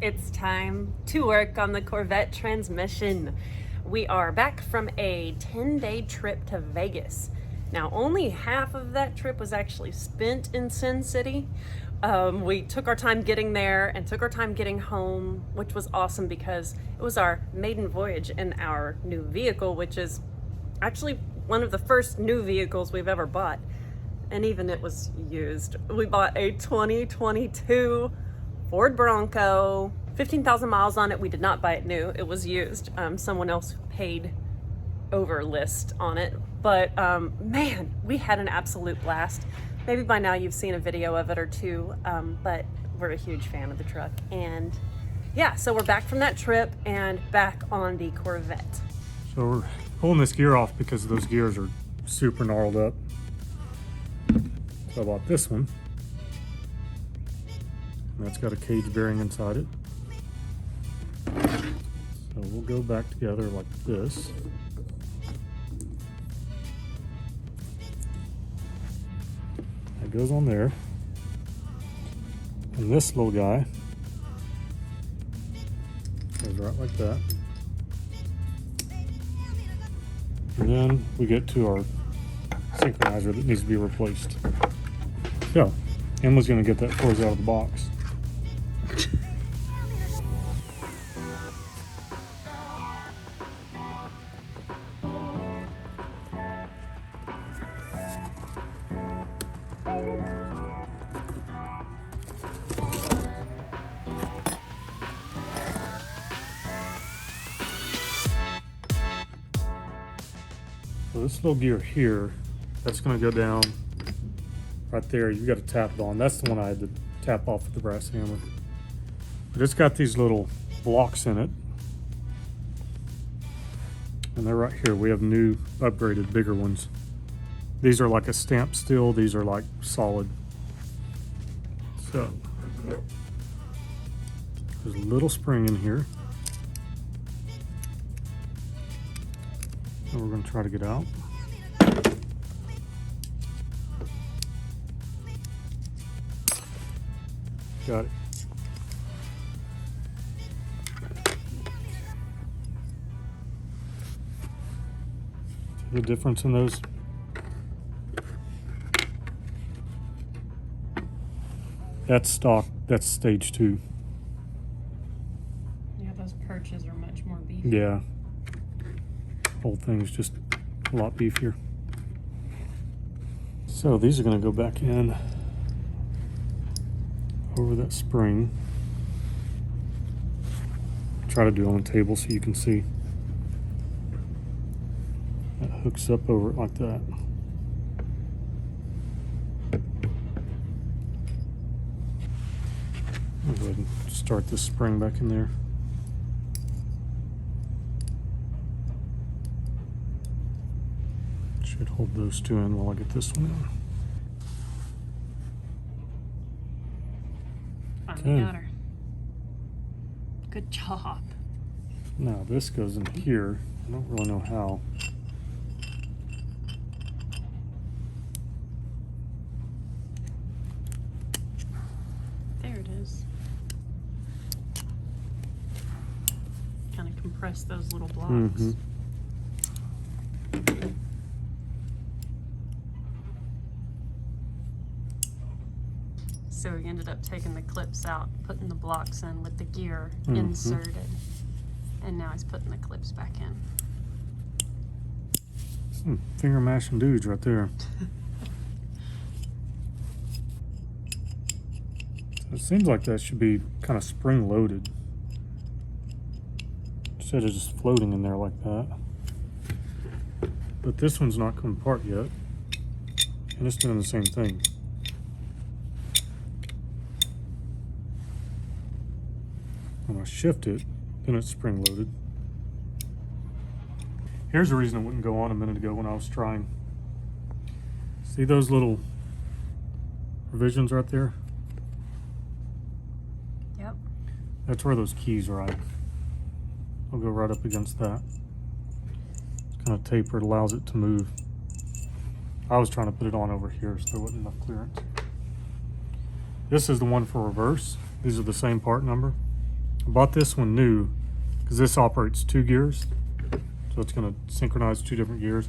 It's time to work on the Corvette transmission. We are back from a 10-day trip to Vegas. Now, only half of that trip was actually spent in Sin City. We took our time getting there and took our time getting home, which was awesome because it was our maiden voyage in our new vehicle, which is actually one of the first new vehicles we've ever bought. And even it was used. We bought a 2022 Ford Bronco, 15,000 miles on it. We did not buy it new. It was used. Someone else paid over list on it. But man, we had an absolute blast. Maybe by now you've seen a video of it or two, but we're a huge fan of the truck. And yeah, so we're back from that trip and back on the Corvette. So we're pulling this gear off because those gears are super gnarled up. So I bought this one. And that's got a cage bearing inside it. So we'll go back together like this. That goes on there. And this little guy goes right like that. And then we get to our synchronizer that needs to be replaced. So, Emma's going to get that for us out of the box. So this little gear here, that's going to go down right there. You got to tap it on. That's the one I had to tap off with the brass hammer. But it's got these little blocks in it. And they're right here. We have new, upgraded, bigger ones. These are like a stamped steel. These are like solid. So, there's a little spring in here. And we're going to try to get out. Got it. See the difference in those? That's stock. That's stage 2. Yeah, those perches are much more beefy. Yeah. Whole thing's just a lot beefier. So these are going to go back in over that spring. Try to do it on the table so you can see. That hooks up over it like that. I'll go ahead and start this spring back in there. Should hold those two in while I get this one in. Finally got her. Good job. Now this goes in here. I don't really know how. There it is. Kind of compress those little blocks. Mm-hmm. So we ended up taking the clips out, putting the blocks in with the gear Mm-hmm. inserted. And now he's putting the clips back in. Some finger mashing dudes right there. So it seems like that should be kind of spring loaded instead of just floating in there like that. But this one's not come apart yet, and it's doing the same thing. When I shift it, then it's spring loaded. Here's the reason it wouldn't go on a minute ago when I was trying. See those little revisions right there? Yep. That's where those keys are at. I'll go right up against that. It's kind of tapered, allows it to move. I was trying to put it on over here so there wasn't enough clearance. This is the one for reverse. These are the same part number. I bought this one new because this operates 2 gears. So it's going to synchronize 2 different gears.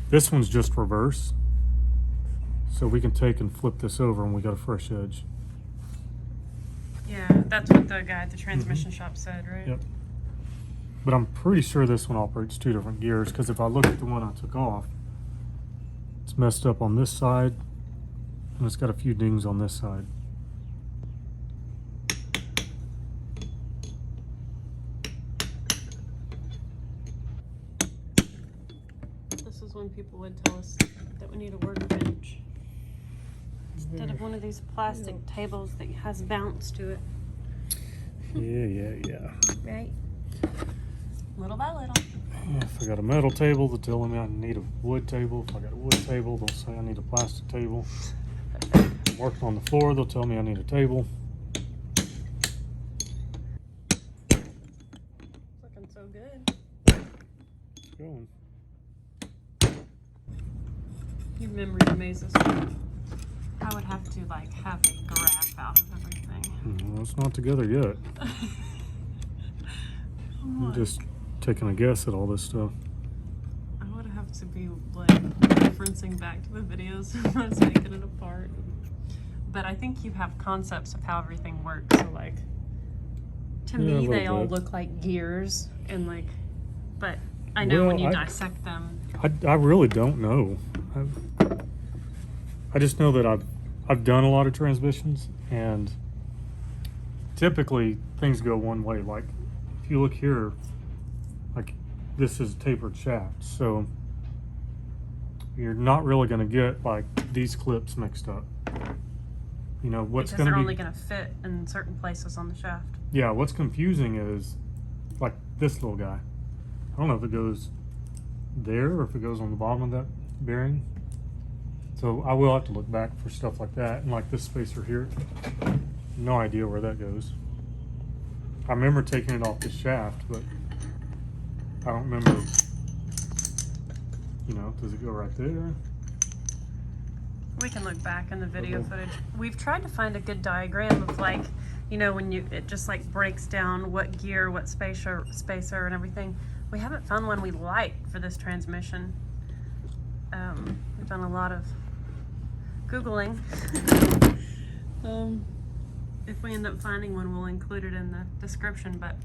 This one's just reverse. So we can take and flip this over and we got a fresh edge. Yeah, that's what the guy at the transmission shop said, right? Yep. But I'm pretty sure this one operates 2 different gears because if I look at the one I took off, it's messed up on this side and it's got a few dings on this side. This is when people would tell us that we need a workbench instead of one of these plastic tables that has bounce to it. Yeah. Right? Little by little. If I got a metal table, they'll tell me I need a wood table. If I got a wood table, they'll say I need a plastic table. If I'm working on the floor, they'll tell me I need a table. Looking so good. It's going. Your memory amazes me. I would have to like have a graph out of everything. Well, it's not together yet. I'm just taking a guess at all this stuff. I would have to be like referencing back to the videos when I was taking it apart. But I think you have concepts of how everything works. So like, to me, they all look like gears and like, but I know when you dissect them. I really don't know. I just know that I've done a lot of transmissions and typically things go one way. Like if you look here, like this is a tapered shaft, so you're not really going to get like these clips mixed up. You know what's going to be, they're only going to fit in certain places on the shaft. Yeah, what's confusing is like this little guy. I don't know if it goes there or if it goes on the bottom of that bearing. So I will have to look back for stuff like that. And like this spacer here, no idea where that goes. I remember taking it off the shaft, but I don't remember, you know, does it go right there? We can look back in the video footage. We've tried to find a good diagram of like, you know, when it just like breaks down what gear, what spacer and everything. We haven't found one we like for this transmission. We've done a lot of Googling. If we end up finding one, we'll include it in the description, but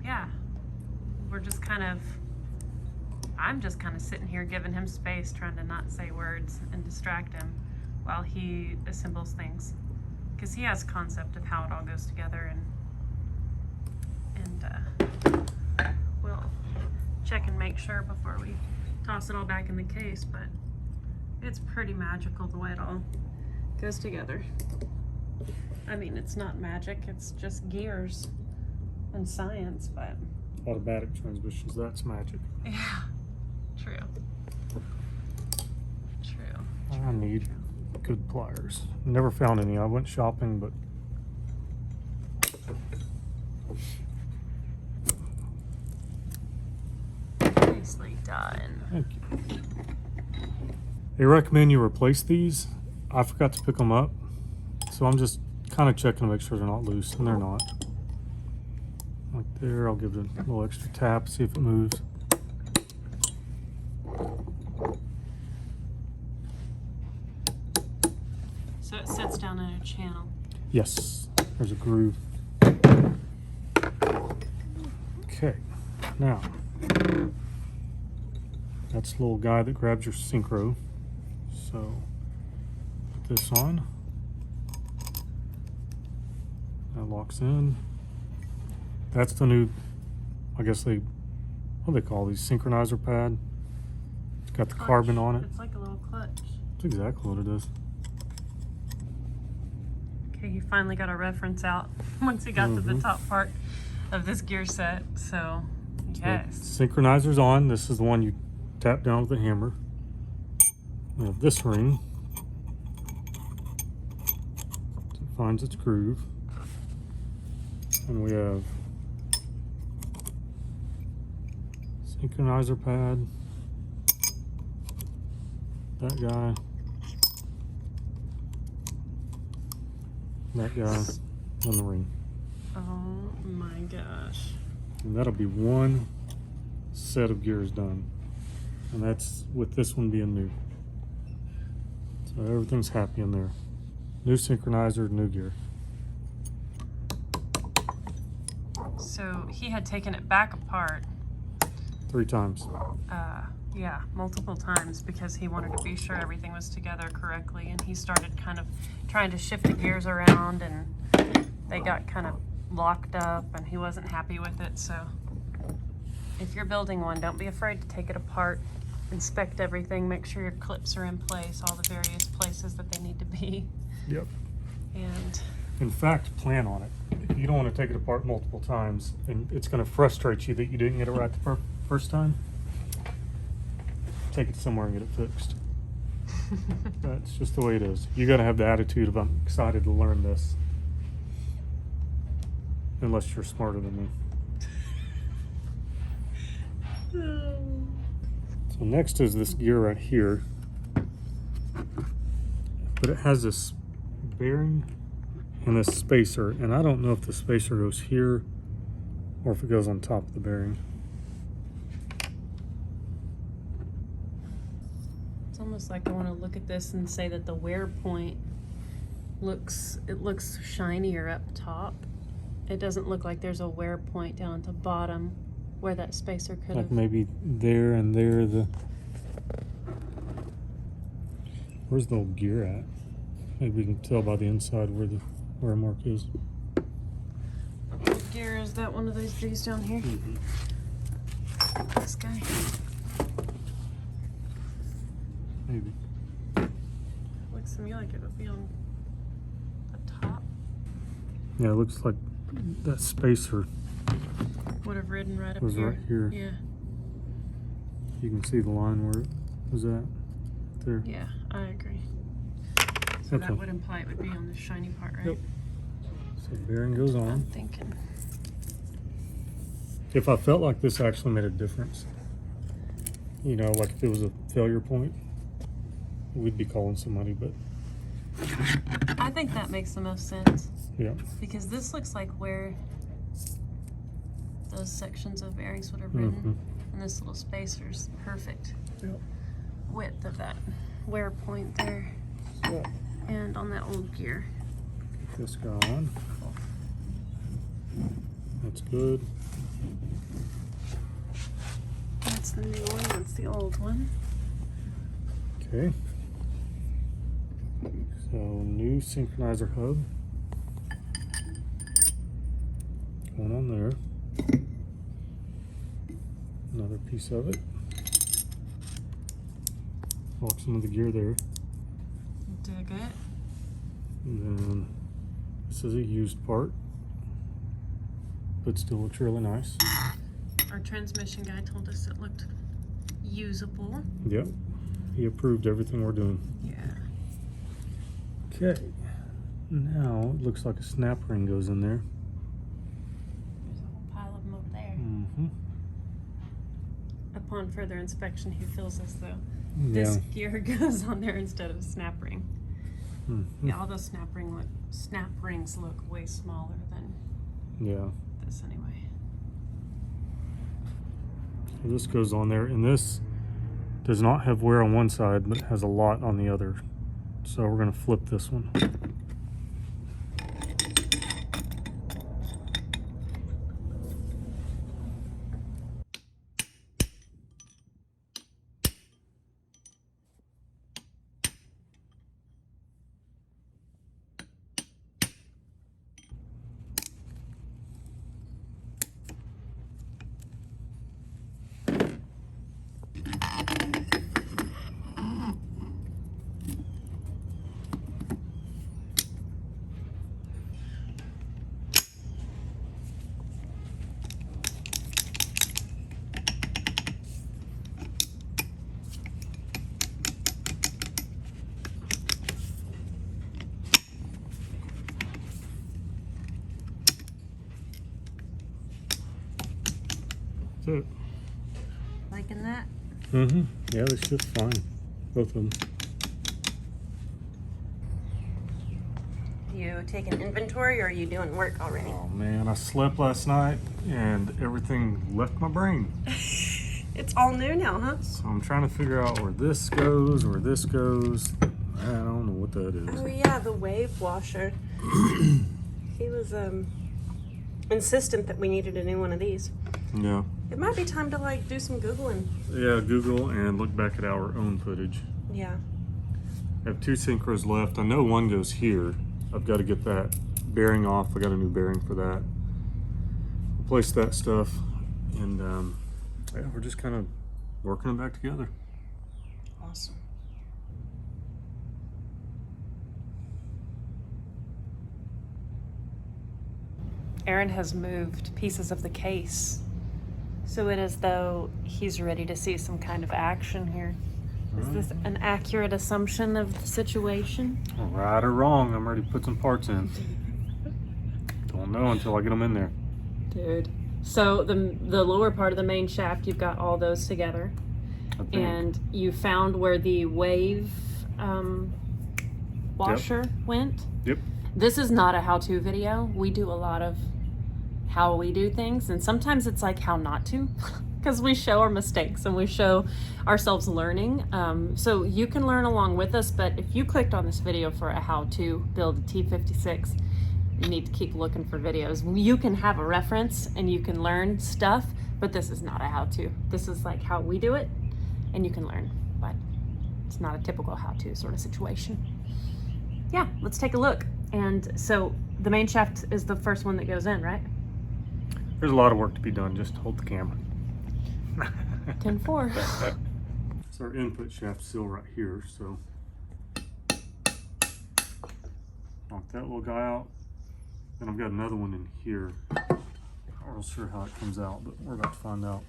yeah, we're just kind of, I'm just kind of sitting here giving him space, trying to not say words and distract him while he assembles things, because he has concept of how it all goes together, and we'll check and make sure before we toss it all back in the case, but it's pretty magical the way it all goes together. I mean, it's not magic, it's just gears and science, but... Automatic transmissions, that's magic. Yeah, true. I need good pliers. Never found any. I went shopping, but... Nicely done. Thank you. They recommend you replace these. I forgot to pick them up, so I'm just kind of checking to make sure they're not loose, and they're not. Like there, I'll give it a little extra tap, see if it moves. So it sits down in a channel. Yes, there's a groove. Okay, now that's the little guy that grabs your synchro. So put this on. That locks in. That's the new, I guess what do they call these, synchronizer pad. It's got the Clutch. carbon on it. It's like a little clutch. That's exactly what it is. Okay, he finally got a reference out once he got to the top part of this gear set, so yes. The synchronizer's on. This is the one you tap down with a hammer. We have this ring. It finds its groove. And we have synchronizer pad. That guy. That guy. And the ring. Oh my gosh. And that'll be one set of gears done. And that's with this one being new. So everything's happy in there. New synchronizer, new gear. So he had taken it back apart. 3 times. Yeah, multiple times because he wanted to be sure everything was together correctly, and he started kind of trying to shift the gears around, and they got kind of locked up, and he wasn't happy with it. So if you're building one, don't be afraid to take it apart, inspect everything, make sure your clips are in place, all the various places that they need to be. Yep. And In fact, plan on it. If you don't want to take it apart multiple times, and it's going to frustrate you that you didn't get it right the first time, take it somewhere and get it fixed. That's just the way it is. You got to have the attitude of I'm excited to learn this. Unless you're smarter than me. So next is this gear right here. But it has this bearing and this spacer, and I don't know if the spacer goes here or if it goes on top of the bearing. it's almost like I want to look at this and say that the wear point looks shinier up top. It doesn't look like there's a wear point down at the bottom where that spacer could Like have. maybe there and there. Where's the old gear at? Maybe we can tell by the inside where the wear mark is. Gear, is that one of these down here? Mm-hmm. This guy. Maybe. Looks to me like it would be on the top. Yeah, it looks like that spacer Would have ridden right up was here. right here. Yeah. You can see the line where it was at there. Yeah, I agree. So Okay. that would imply it would be on the shiny part, right? Yep. So the bearing goes I'm on. thinking. If I felt like this actually made a difference, you know, like if it was a failure point, we'd be calling somebody, but I think that makes the most sense yeah. because this looks like where those sections of bearings would have ridden, Mm-hmm. and this little spacer's perfect Yep. width of that wear point there, Yeah. and on that old gear. Get this guy on. That's good. That's the new one. That's the old one. Okay. So new synchronizer hub. Going on there. Another piece of it. Lock some of the gear there. Dig it. And then this is a used part, but still looks really nice. Our transmission guy told us it looked usable. Yep. He approved everything we're doing. Yeah. Okay. Now it looks like a snap ring goes in there. There's a whole pile of them over there. Mm-hmm. Upon further inspection, he feels as though Yeah. this gear goes on there instead of a snap ring. Mm-hmm. Yeah, all those snap rings look way smaller than Yeah. this anyway. So this goes on there, and this does not have wear on one side, but has a lot on the other. So we're going to flip this one. That's it. Liking that? Mm-hmm. Yeah, this shit's fine. Both of them. you taking inventory or are you doing work already? Oh man, I slept last night and everything left my brain. It's all new now, huh? So I'm trying to figure out where this goes, where this goes. I don't know what that is. Oh yeah, the wave washer. He was insistent that we needed a new one of these. Yeah. It might be time to like do some Googling. Yeah, Google and look back at our own footage. Yeah. I have 2 synchros left. I know one goes here. I've got to get that bearing off. I got a new bearing for that. Replace that stuff. And yeah, we're just kind of working them back together. Awesome. Aaron has moved pieces of the case, so it is though he's ready to see some kind of action here. Is this an accurate assumption of the situation? Right or wrong, I'm ready to put some parts in. Don't know until I get them in there. Dude. So the lower part of the main shaft, you've got all those together. And you found where the wave washer went? Yep. This is not a how-to video. We do a lot of how we do things, and sometimes it's like how not to, because we show our mistakes and we show ourselves learning. So you can learn along with us, but if you clicked on this video for a how-to build a T56, you need to keep looking for videos. You can have a reference and you can learn stuff, but this is not a how-to. This is like how we do it, and you can learn, but it's not a typical how-to sort of situation. Yeah, let's take a look. And so the main shaft is the first one that goes in, right? There's a lot of work to be done. Just hold the camera. 10-4. It's our input shaft seal right here. So knock that little guy out. Then I've got another one in here. I'm not sure how it comes out, but we're about to find out.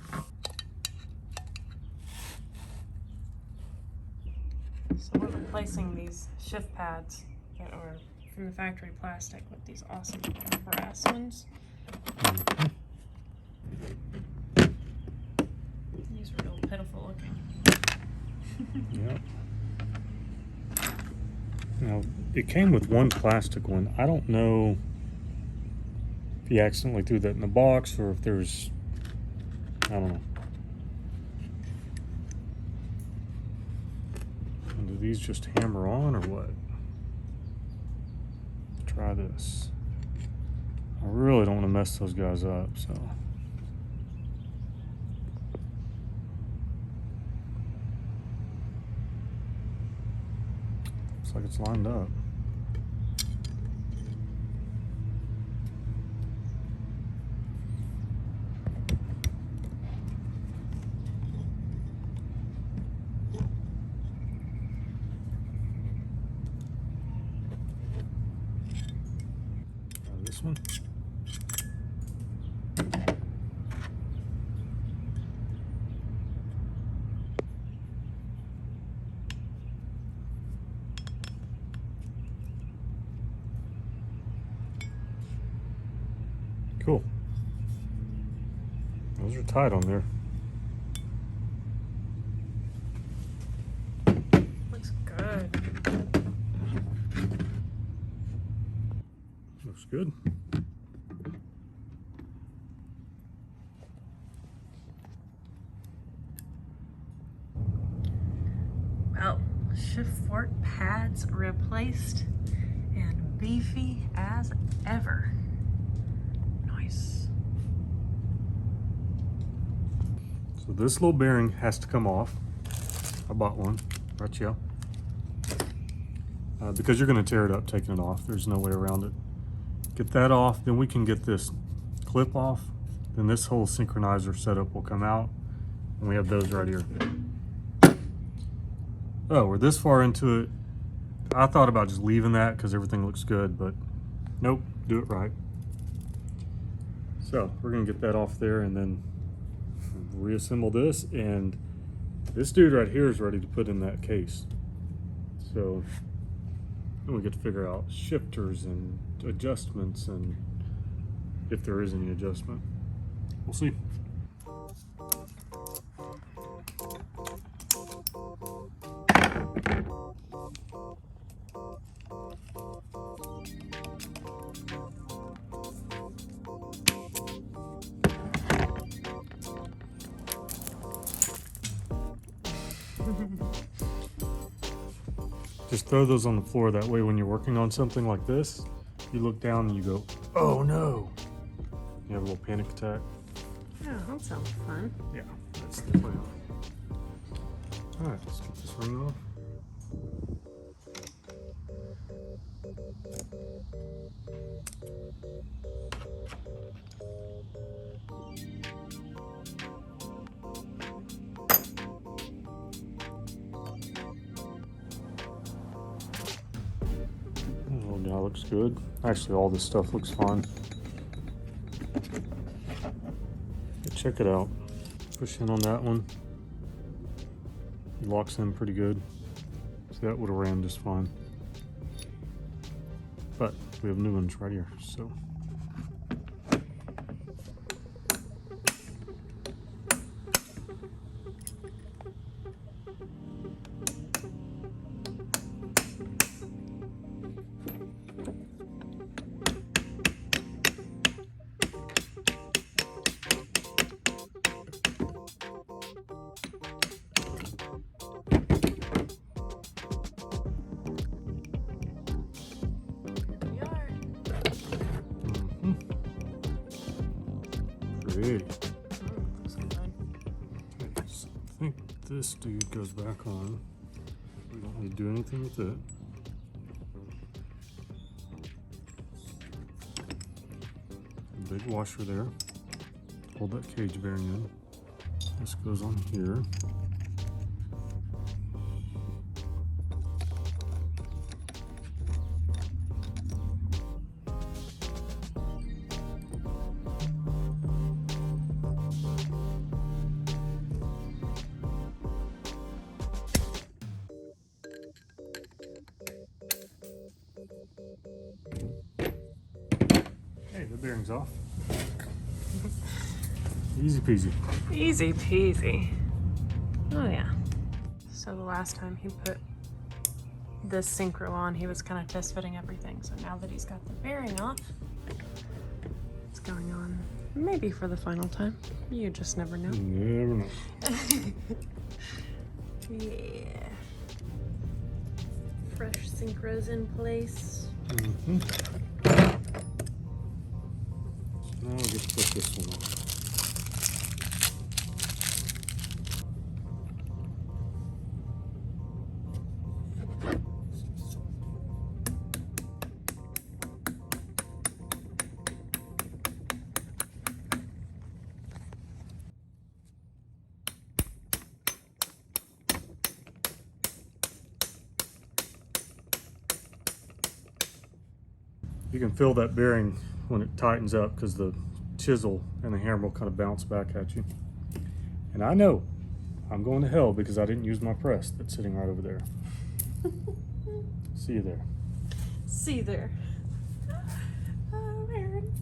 So we're replacing these shift pads that are from the factory plastic with these awesome brass ones. These are real pitiful looking. Yep. Now, it came with one plastic one. I don't know if he accidentally threw that in the box or if there's, I don't know. And do these just hammer on or what? Let's try this. I really don't want to mess those guys up, so. Looks like it's lined up. This one. Cool. Those are tight on there. Looks good. Looks good. Well, shift fork pads replaced and beefy as ever. Nice. So this little bearing has to come off. I bought one, right, yeah. Because you're going to tear it up taking it off. There's no way around it. Get that off, then we can get this clip off. Then this whole synchronizer setup will come out, and we have those right here. Oh, we're this far into it. I thought about just leaving that because everything looks good, but nope, do it right. So we're gonna get that off there and then reassemble this, and this dude right here is ready to put in that case. So then we get to figure out shifters and adjustments, and if there is any adjustment. We'll see. Just throw those on the floor. That way when you're working on something like this, you look down and you go, oh no. You have a little panic attack. Yeah, that sounds fun. Yeah, that's the plan. Alright, let's get this ring off. Oh, now looks good. Actually, all this stuff looks fine. Check it out. Push in on that one. It locks in pretty good. So that would have ran just fine. But we have new ones right here, so. Pretty. Okay, so I think this dude goes back on. We don't need to do anything with it. Big washer there. Hold that cage bearing in. This goes on here. Hey, the bearing's off. Easy peasy. Easy peasy. Oh yeah. So the last time he put this synchro on, he was kind of test fitting everything. So now that he's got the bearing off, it's going on maybe for the final time. You just never know. Never know. Yeah. Fresh synchros in place. Mm-hmm. Now we'll just put this one on. You can feel that bearing when it tightens up because the chisel and the hammer will kind of bounce back at you. And I know I'm going to hell because I didn't use my press that's sitting right over there. See you there. See you there. Oh, Aaron.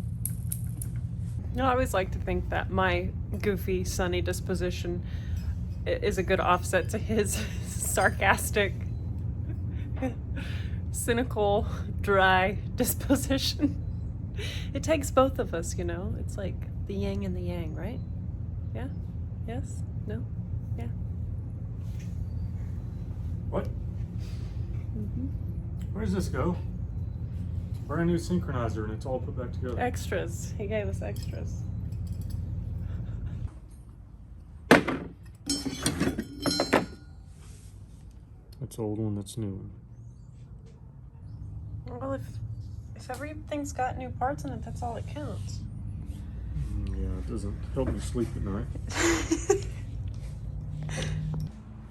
I always like to think that my goofy, sunny disposition is a good offset to his sarcastic, cynical, dry disposition. It takes both of us, you know? It's like the yin and the yang, right? Yeah? Yes? No? Yeah? What? Mm-hmm. Where does this go? Brand new synchronizer and it's all put back together. Extras. He gave us extras. That's old one, that's new one. Well, if everything's got new parts in it, that's all that counts. Yeah, it doesn't help me sleep at night.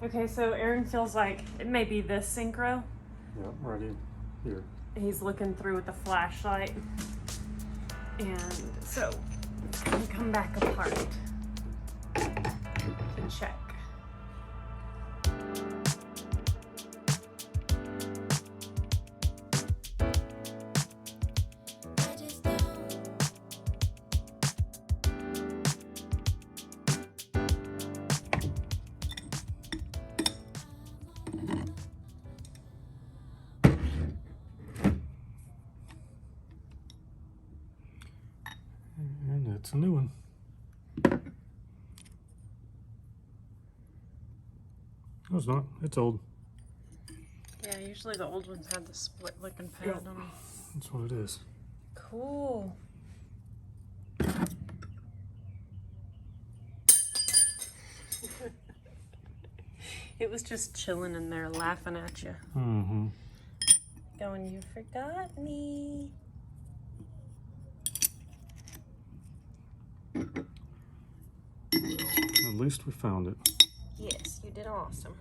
Okay, so Aaron feels like it may be this synchro. Yeah, right in here. He's looking through with the flashlight. And so it's gonna come back apart to check. And it's a new one. No, it's not. It's old. Yeah, usually Usually the old ones had the split looking pad Yep. on them. That's what it is. Cool. It was just chilling in there laughing at you. Mm-hmm. Going, you forgot me. At least we found it. Yes, you did awesome.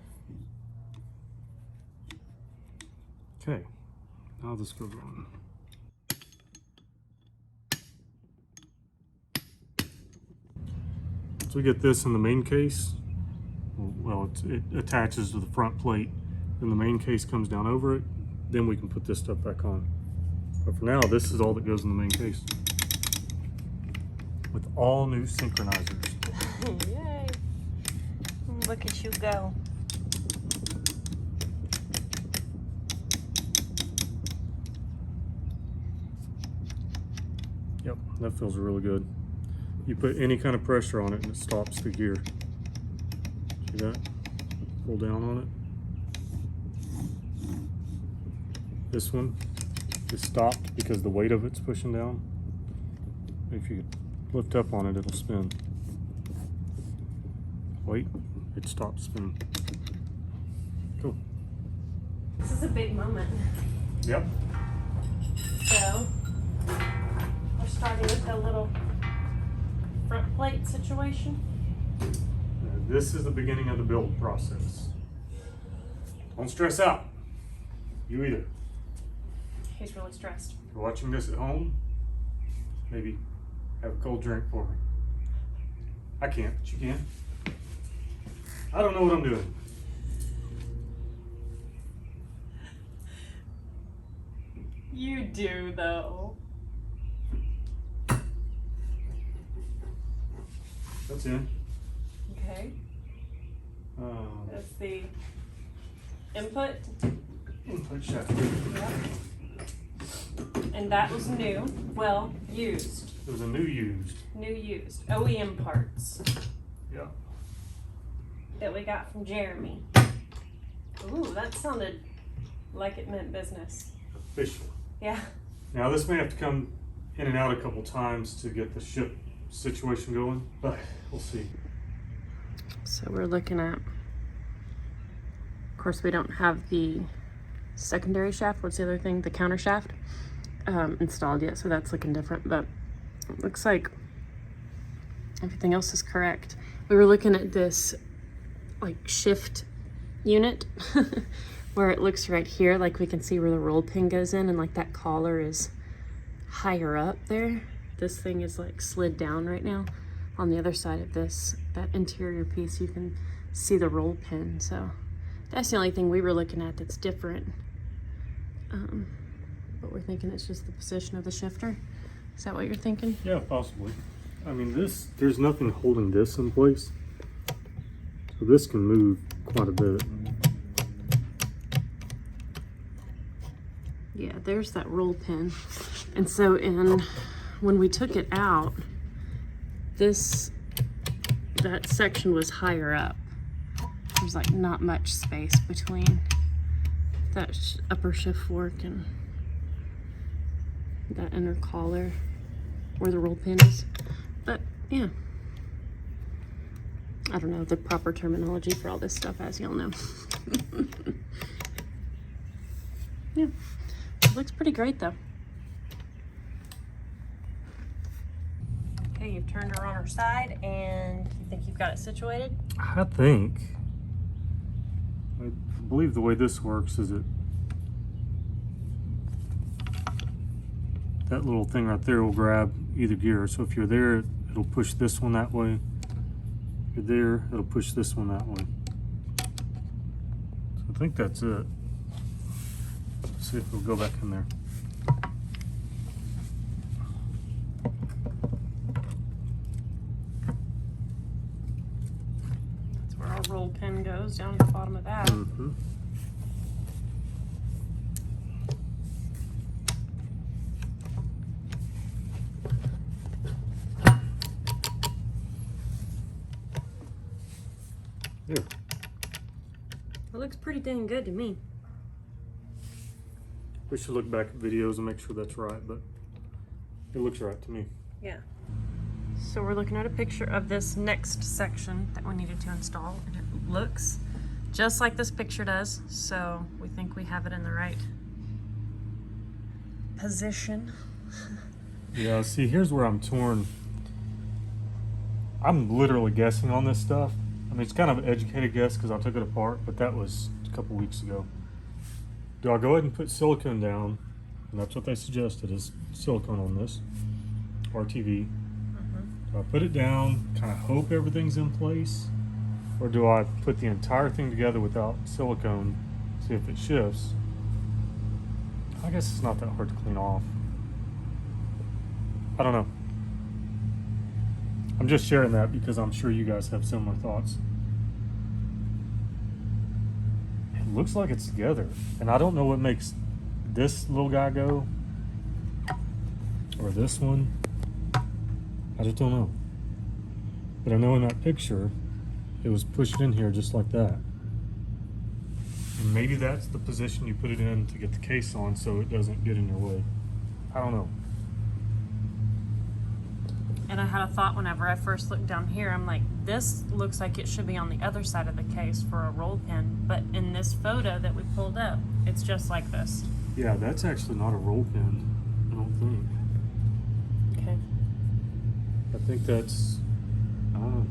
Okay, now this goes on. So we get this in the main case. Well, it attaches to the front plate. Then the main case comes down over it. Then we can put this stuff back on. But for now, this is all that goes in the main case. With all new synchronizers. Yay. Look at you go. Yep, that feels really good. You put any kind of pressure on it and it stops the gear. See that? Pull down on it. This one is stopped because the weight of it's pushing down. If you lift up on it, it'll spin. Wait, it stopped spinning. Cool. This is a big moment. Yep. So, we're starting with a little front plate situation. This is the beginning of the build process. Don't stress out. You either. He's really stressed. If you're watching this at home, maybe have a cold drink for me. I can't, but you can. I don't know what I'm doing. You do, though. That's in. Okay. That's the input. Input shaft. Yep. And that was new. Well, used. It was a new used. New used. OEM parts Yeah. that we got from Jeremy. Ooh, that sounded like it meant business. Official. Yeah. Now this may have to come in and out a couple times to get the ship situation going, but we'll see. So we're looking at, of course, we don't have the secondary shaft. What's the other thing? The counter shaft installed yet, so that's looking different, but it looks like everything else is correct. We were looking at this like shift unit where it looks right here, like we can see where the roll pin goes in, and like that collar is higher up there. This thing is like slid down right now. On the other side of this, that interior piece, you can see the roll pin. So that's the only thing we were looking at that's different. But we're thinking it's just the position of the shifter. Is that what you're thinking? Yeah, possibly. I mean, there's nothing holding this in place. So this can move quite a bit. Yeah, there's that roll pin. And so when we took it out, that section was higher up. There's like not much space between that upper shift fork and that inner collar where the roll pin is. But yeah, I don't know the proper terminology for all this stuff, as y'all know. Yeah, it looks pretty great though. Okay, you've turned her on her side, and you think you've got it situated? I believe the way this works is that little thing right there will grab either gear. So if you're there, it'll push this one that way. If you're there, it'll push this one that way. So I think that's it. Let's see if it'll go back in there. That's where our roll pin goes, down at the bottom of that. Mm-hmm. Yeah. It looks pretty dang good to me. We should look back at videos and make sure that's right, but it looks right to me. Yeah. So we're looking at a picture of this next section that we needed to install, and it looks just like this picture does, so we think we have it in the right position. Yeah, see, here's where I'm torn. I'm literally guessing on this stuff. I mean, it's kind of an educated guess because I took it apart, but that was a couple weeks ago. Do I go ahead and put silicone down? And that's what they suggested, is silicone on this RTV. Do I put it down, kind of hope everything's in place? Or do I put the entire thing together without silicone, see if it shifts? I guess it's not that hard to clean off. I don't know. I'm just sharing that because I'm sure you guys have similar thoughts. It looks like it's together, and I don't know what makes this little guy go or this one. I just don't know. But I know in that picture it was pushed in here just like that. And maybe that's the position you put it in to get the case on so it doesn't get in your way. I don't know. And I had a thought whenever I first looked down here, I'm like, this looks like it should be on the other side of the case for a roll pin, but in this photo that we pulled up, it's just like this. Yeah, that's actually not a roll pin, I don't think. Okay. I think that's, I don't know.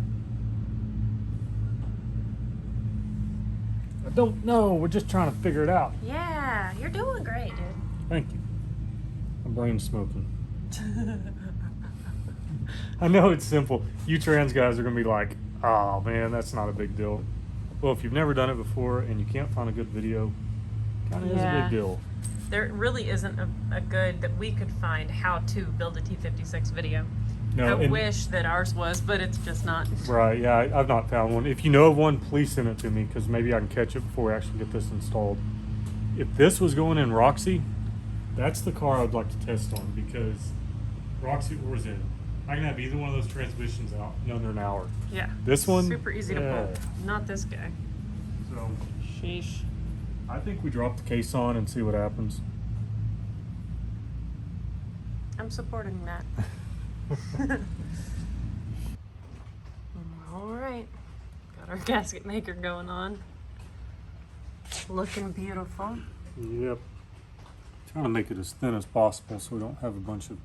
I don't know, we're just trying to figure it out. Yeah, you're doing great, dude. Thank you. My brain's smoking. I know it's simple. You trans guys are gonna be like, oh man, that's not a big deal. Well, if you've never done it before and you can't find a good video, kind of is a big deal. There really isn't a good that we could find how to build a T56 video. No, I wish that ours was, but it's just not. Right, yeah, I've not found one. If you know of one, please send it to me because maybe I can catch it before we actually get this installed. If this was going in Roxy, that's the car I'd like to test on because Roxy or Zen, I can have either one of those transmissions out in under an hour. Yeah. This one, super easy to pull. Not this guy. So, Sheesh. I think we drop the case on and see what happens. I'm supporting that. All right. Got our gasket maker going on. Looking beautiful. Yep. Trying to make it as thin as possible so we don't have a bunch of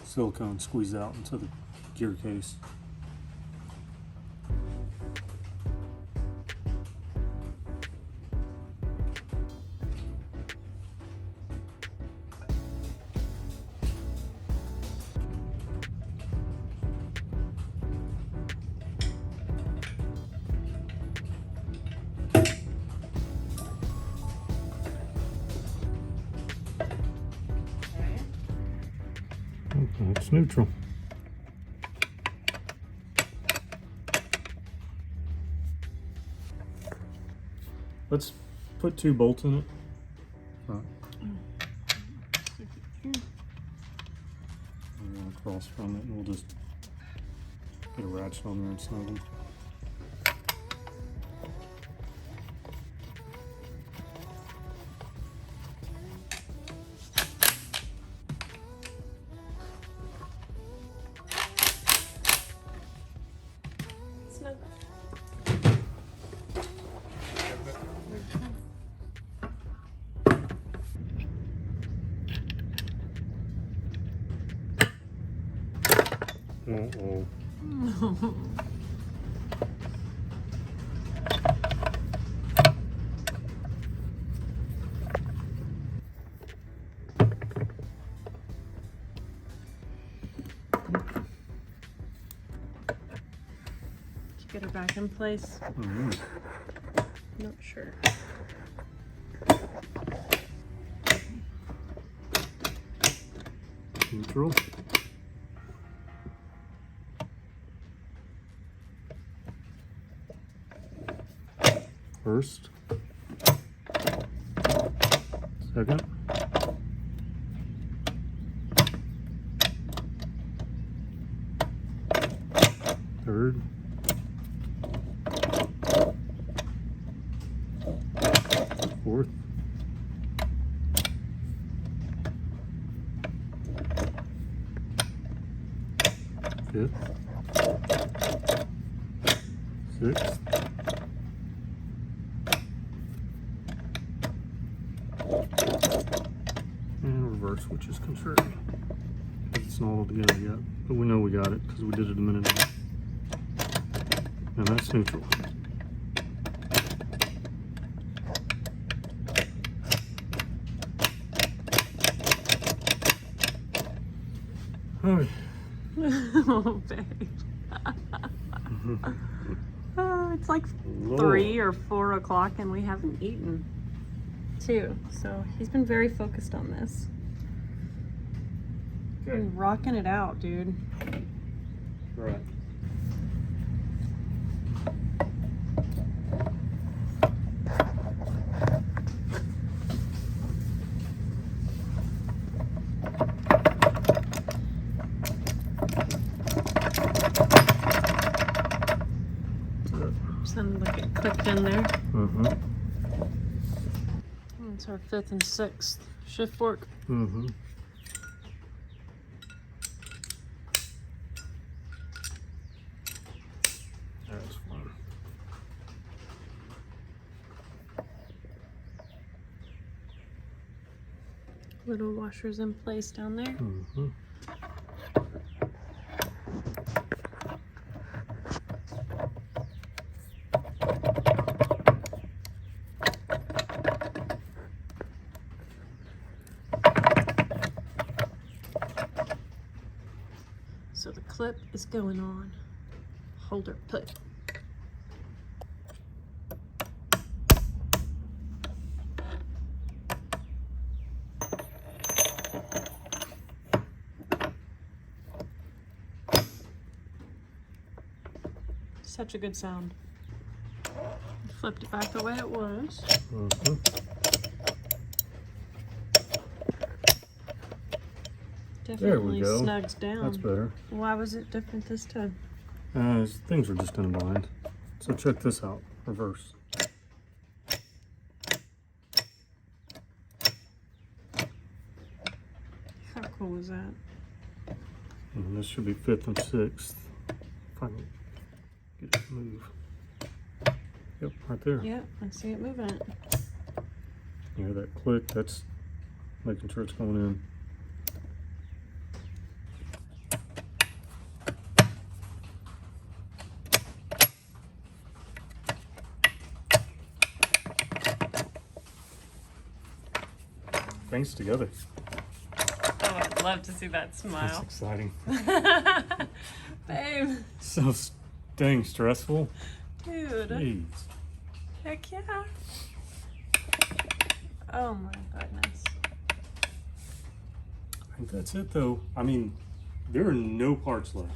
silicone squeezed out into the gear case. It's neutral. Let's put 2 bolts in it. Right. Across from it, and we'll just get a ratchet on there and snug them. Uh-oh. Get her back in place. Mm-hmm. Not sure. Neutral. First. Second. Third. Fourth. Fifth. Sixth. And reverse, which is contrary. It's not all together yet, but we know we got it because we did it a minute ago. And that's neutral. Okay. Oh, babe. Oh, it's like 3 or 4 o'clock and we haven't eaten too. So he's been very focused on this. Okay. Been rocking it out, dude. Right. Sounded like it clicked in there. Mm-hmm. It's our 5th and 6th shift work. Mm-hmm. That's fun. Little washers in place down there. Mm-hmm. So the clip is going on. Holder put. Such a good sound. Flipped it back the way it was. Mm-hmm. Definitely go. snugs down. That's better. Why was it different this time? Things were just in a bind. So check this out. Reverse. How cool was that? And this should be 5th and 6th. If I can get it to move. Yep, right there. Yep, I see it moving it. You hear that click? That's making sure it's going in. Things together. Oh, I'd love to see that That's smile. exciting. Babe. So dang stressful. Dude. Jeez. Heck yeah. Oh my goodness. I think that's it though. I mean, there are no parts left.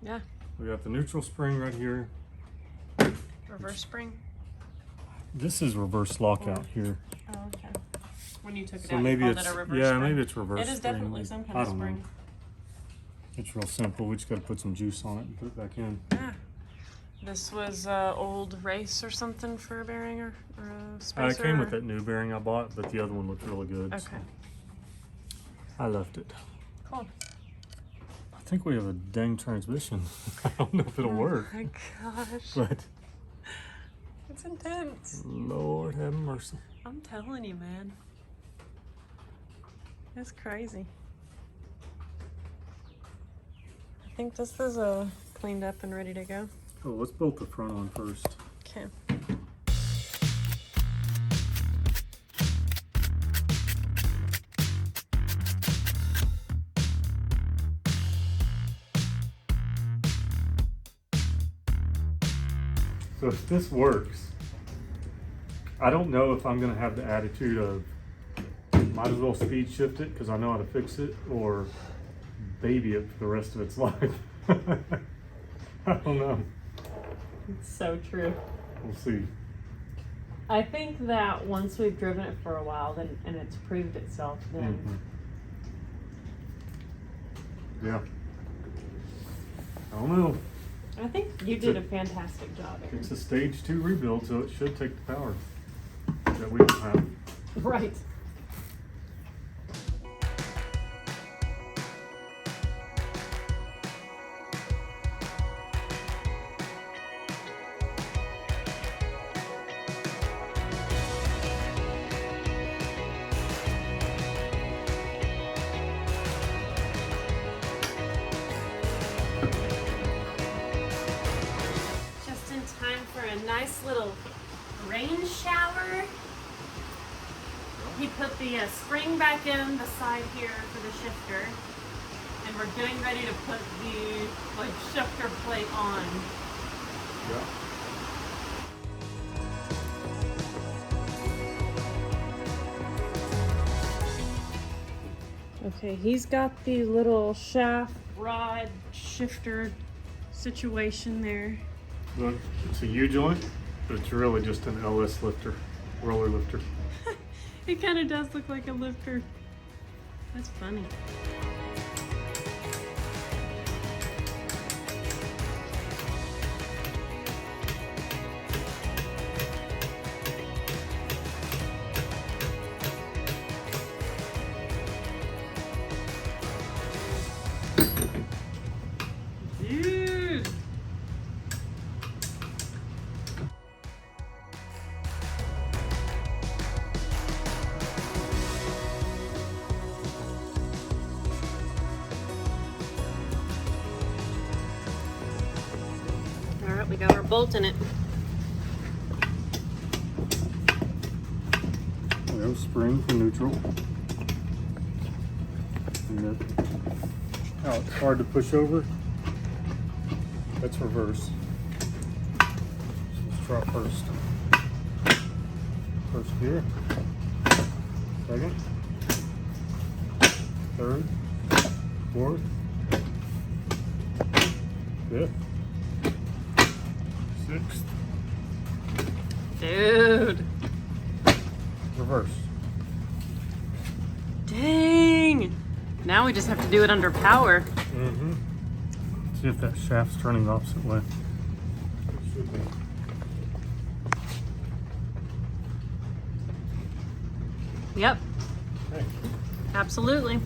Yeah. We got the neutral spring right here. Reverse spring. This is reverse lockout here. Oh, okay. When you took it So out, maybe you called it's, it a reverse yeah, spring. maybe it's reverse It is spring. definitely some kind I of don't know. spring. It's real simple. We just got to put some juice on it and put it back in. Yeah. This was old race or something for a bearing or a spacer? It came with that new bearing I bought, but the other one looked really good. Okay. So I left it. Cool. I think we have a dang transmission. I don't know if it'll work. Oh my gosh. But It's intense. Lord have mercy. I'm telling you, man. It's crazy. I think this is cleaned up and ready to go. Oh, let's bolt the front on first. Okay. So if this works, I don't know if I'm gonna have the attitude of might as well speed shift it because I know how to fix it, or baby it for the rest of its life. I don't know. It's so true. We'll see. I think that once we've driven it for a while, then and it's proved itself, then Yeah. I don't know. I think you did a fantastic job, Aaron. It's a stage 2 rebuild, so it should take the power that we don't have. Right. little rain shower. He put the spring back in the side here for the shifter. And we're getting ready to put the shifter plate on. Yeah. Okay, he's got the little shaft rod shifter situation there. Look, it's a U-joint, but it's really just an LS lifter, roller lifter. It kind of does look like a lifter. That's funny. Dude. All right, we got our bolt in it. We have a spring for neutral. And that, oh, it's hard to push over. That's reverse. Let's try first. First gear. Second. Third. Fourth. Fifth. Sixth. Dude. Reverse. Dang. Now we just have to do it under power. Mm-hmm. See if that shaft's turning the opposite way. It should be. Yep, Okay. absolutely. I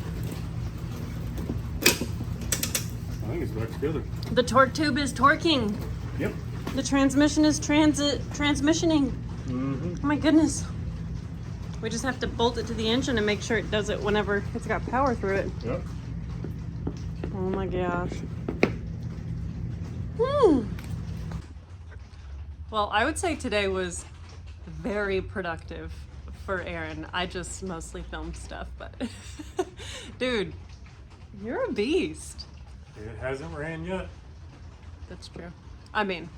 think it's back together. The torque tube is torquing. Yep. The transmission is transmissioning. Mm-hmm. Oh my goodness. We just have to bolt it to the engine and make sure it does it whenever it's got power through it. Yep. Oh my gosh. Well, I would say today was very productive for Aaron. I just mostly filmed stuff, but dude, you're a beast. It hasn't ran yet. That's true. I mean,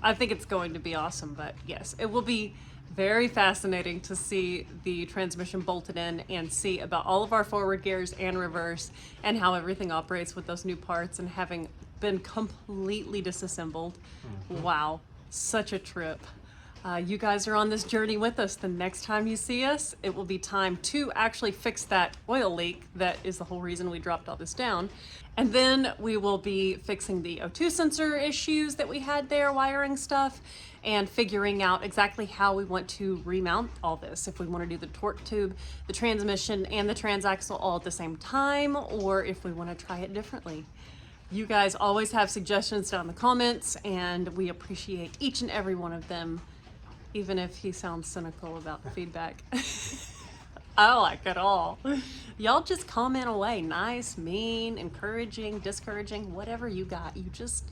I think it's going to be awesome, but yes, it will be very fascinating to see the transmission bolted in and see about all of our forward gears and reverse and how everything operates with those new parts and having been completely disassembled. Mm-hmm. Wow, such a trip. You guys are on this journey with us. The next time you see us, it will be time to actually fix that oil leak that is the whole reason we dropped all this down. And then we will be fixing the O2 sensor issues that we had there, wiring stuff, and figuring out exactly how we want to remount all this. If we want to do the torque tube, the transmission, and the transaxle all at the same time, or if we want to try it differently. You guys always have suggestions down in the comments, and we appreciate each and every one of them, even if he sounds cynical about the feedback. I like it all. Y'all just comment away. Nice, mean, encouraging, discouraging, whatever you got. You just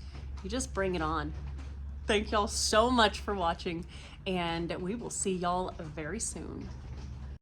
bring it on. Thank y'all so much for watching, and we will see y'all very soon.